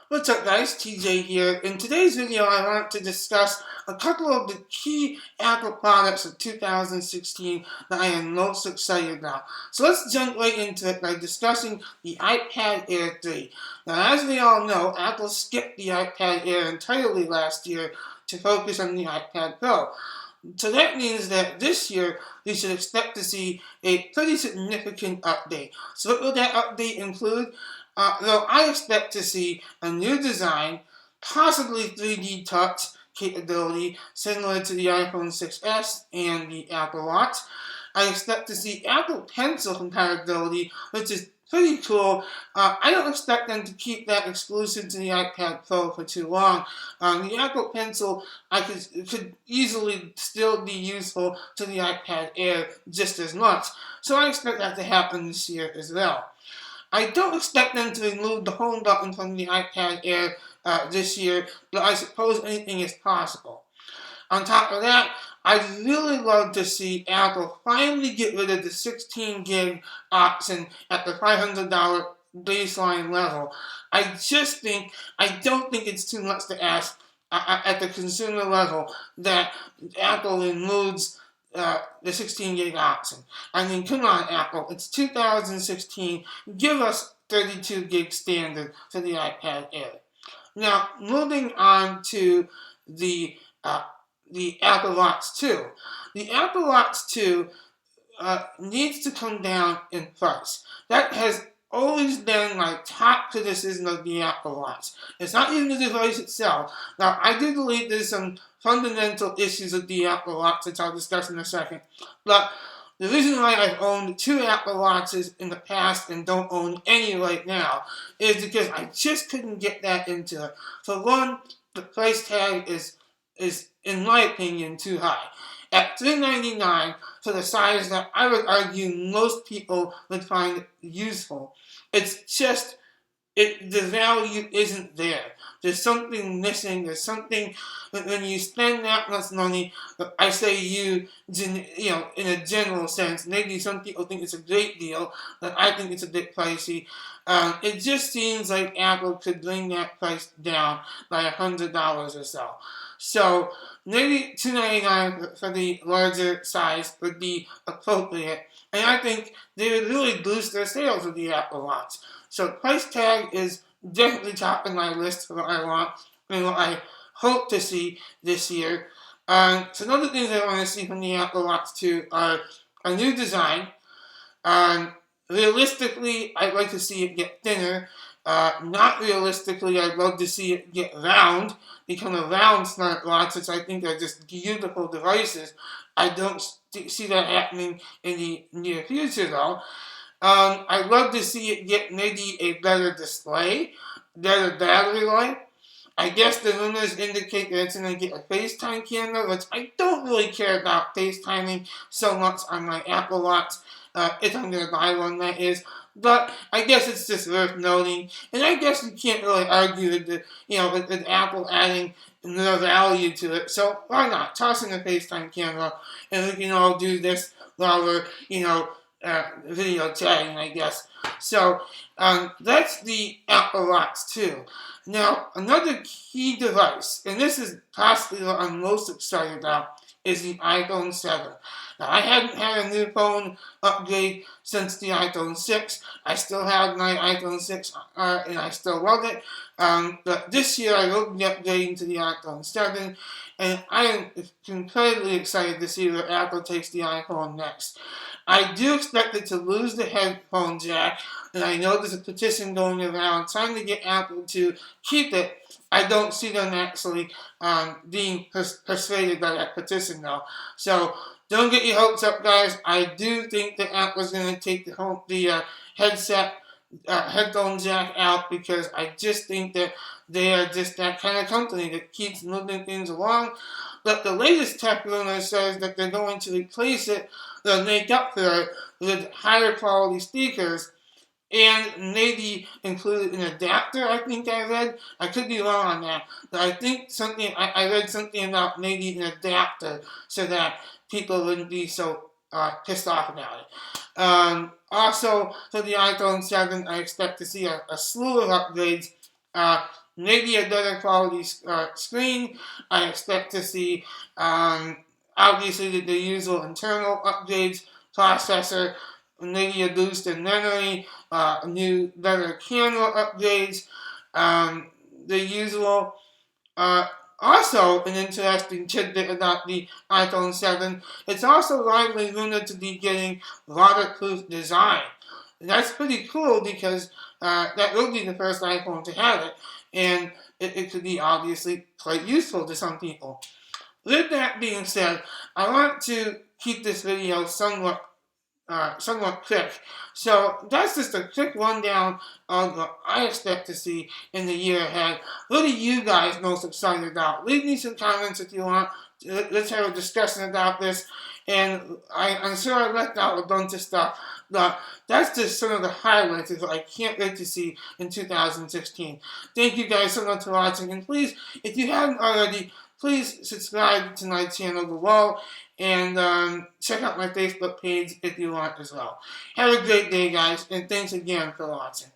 What's up guys, TJ here. In today's video I want to discuss a couple of the key Apple products of 2016 that I am most excited about. So let's jump right into it by discussing the iPad Air 3. Now as we all know, Apple skipped the iPad Air entirely last year to focus on the iPad Pro. So that means that this year we should expect to see a pretty significant update. So what will that update include? Though I expect to see a new design, possibly 3D touch capability similar to the iPhone 6s and the Apple Watch. I expect to see Apple Pencil compatibility, which is pretty cool. I don't expect them to keep that exclusive to the iPad Pro for too long. The Apple Pencil could easily still be useful to the iPad Air just as much. So I expect that to happen this year as well. I don't expect them to remove the home button from the iPad Air this year, but I suppose anything is possible. On top of that, I'd really love to see Apple finally get rid of the 16 gig option at the $500 baseline level. I don't think it's too much to ask at the consumer level that Apple removes the 16 gig option. I mean, come on, Apple. It's 2016. Give us 32 gig standard for the iPad Air. Now, moving on to the Apple Watch 2. The Apple Watch 2 needs to come down in price. That has always been my top criticism of the Apple Watch. It's not even the device itself. Now, I do believe there's some fundamental issues with the Apple Watch, which I'll discuss in a second. But the reason why I've owned 2 Apple Watches in the past and don't own any right now is because I just couldn't get that into it. For one, the price tag is in my opinion, too high. At $399 for the size that I would argue most people would find useful, it's just, the value isn't there. There's something missing. There's something, when you spend that much money, I say in a general sense, maybe some people think it's a great deal, but I think it's a bit pricey. It just seems like Apple could bring that price down by $100 or so. So maybe $299 for the larger size would be appropriate, and I think they would really boost their sales with the Apple Watch. So price tag is definitely top of my list for what I want and what I hope to see this year. Some other things I want to see from the Apple Watch 2 are a new design. Realistically, I'd like to see it get thinner. Not realistically, I'd love to see it get round, become a round smartwatch, which I think are just beautiful devices. I don't see that happening in the near future, though. I'd love to see it get maybe a better display, better battery life. I guess the rumors indicate that it's going to get a FaceTime camera, which I don't really care about FaceTiming so much on my Apple Watch, if I'm going to buy one, that is. But I guess it's just worth noting, and I guess you can't really argue with Apple adding more value to it. So why not toss in a FaceTime camera, and we can all do this while we're video chatting, I guess. So that's the Apple Watch 2. Now another key device, and this is possibly what I'm most excited about, is the iPhone 7. Now, I hadn't had a new phone upgrade since the iPhone 6. I still have my iPhone 6 and I still love it. But this year I will be upgrading to the iPhone 7, and I am incredibly excited to see where Apple takes the iPhone next. I do expect it to lose the headphone jack, and I know there's a petition going around trying to get Apple to keep it. I don't see them actually being persuaded by that petition, though. So don't get your hopes up, guys. I do think that Apple's going to take the headphone jack out, because I just think that they are just that kind of company that keeps moving things along. But the latest tech rumor says that they're going to replace it, they'll make up for it with higher quality speakers, and maybe include an adapter, I think I read. I could be wrong on that, but I think I read something about maybe an adapter so that people wouldn't be so pissed off about it. Also, for the iPhone 7, I expect to see a slew of upgrades. maybe a better quality screen. I expect to see obviously the usual internal upgrades, processor, maybe a boost in memory, new better camera upgrades, the usual. Also, an interesting tidbit about the iPhone 7, it's also likely rumored to be getting waterproof design. And that's pretty cool because that will be the first iPhone to have it, and it could be obviously quite useful to some people. With that being said, I want to keep this video somewhat quick. So that's just a quick rundown of what I expect to see in the year ahead. What are you guys most excited about? Leave me some comments if you want. Let's have a discussion about this. And I'm sure I left out a bunch of stuff, but that's just some of the highlights of what I can't wait to see in 2016. Thank you guys so much for watching, and please, if you haven't already, please subscribe to my channel below, and check out my Facebook page if you want as well. Have a great day, guys, and thanks again for watching.